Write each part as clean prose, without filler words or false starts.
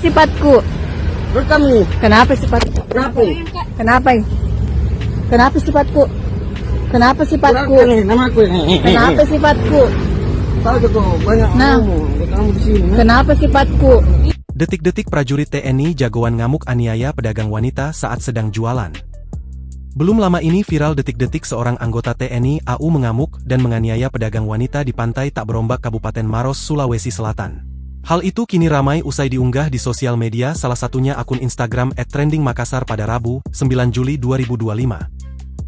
Sifatku. Rekam nih. Kenapa sifatku? Kenapa? Kenapa? Kenapa sifatku? Kenapa sifatku? Kenapa nih nama aku ini? Kenapa sifatku? Tahu tuh banyak Nah. kamu di sini. Kenapa sifatku? Detik-detik prajurit TNI jagoan ngamuk aniaya pedagang wanita saat sedang jualan. Belum lama ini viral detik-detik seorang anggota TNI AU mengamuk dan menganiaya pedagang wanita di pantai Tak Berombak Kabupaten Maros, Sulawesi Selatan. Hal itu kini ramai usai diunggah di sosial media, salah satunya akun Instagram @trendingmakassar pada Rabu, 9 Juli 2025.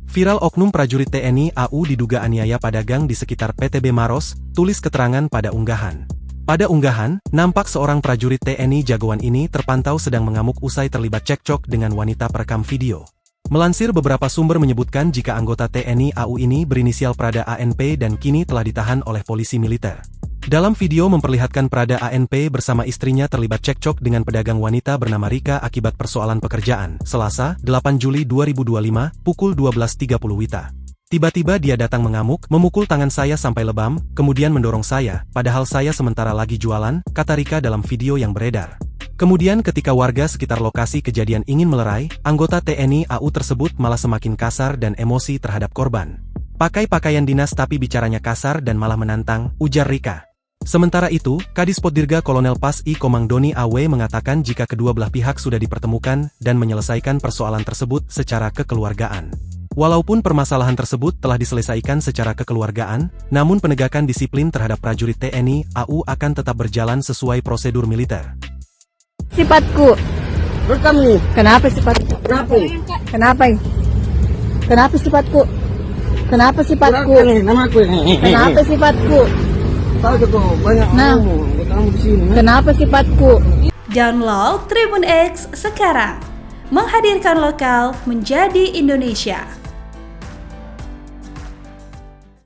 Viral oknum prajurit TNI AU diduga aniaya pedagang di sekitar PTB Maros, tulis keterangan pada unggahan. Pada unggahan, nampak seorang prajurit TNI jagoan ini terpantau sedang mengamuk usai terlibat cekcok dengan wanita perekam video. Melansir beberapa sumber menyebutkan jika anggota TNI AU ini berinisial Prada ANP dan kini telah ditahan oleh polisi militer. Dalam video memperlihatkan Prada ANP bersama istrinya terlibat cekcok dengan pedagang wanita bernama Rika akibat persoalan pekerjaan, Selasa, 8 Juli 2025, pukul 12.30 WITA. Tiba-tiba dia datang mengamuk, memukul tangan saya sampai lebam, kemudian mendorong saya, padahal saya sementara lagi jualan, kata Rika dalam video yang beredar. Kemudian ketika warga sekitar lokasi kejadian ingin melerai, anggota TNI AU tersebut malah semakin kasar dan emosi terhadap korban. Pakai pakaian dinas tapi bicaranya kasar dan malah menantang, ujar Rika. Sementara itu, Kadis Poddirga Kolonel Pas I Komang Doni AW mengatakan jika kedua belah pihak sudah dipertemukan dan menyelesaikan persoalan tersebut secara kekeluargaan. Walaupun permasalahan tersebut telah diselesaikan secara kekeluargaan, namun penegakan disiplin terhadap prajurit TNI AU akan tetap berjalan sesuai prosedur militer. Sifatku. Rekam nih. Kenapa sifatku? Kenapa? Kenapa? Kenapa sifatku? Kenapa sifatku? Kenapa nih nama aku ini? Kenapa sifatku? Tahu tuh banyak Nah. kamu di sini. Kenapa sifatku? Download Tribun X sekarang. Menghadirkan lokal menjadi Indonesia.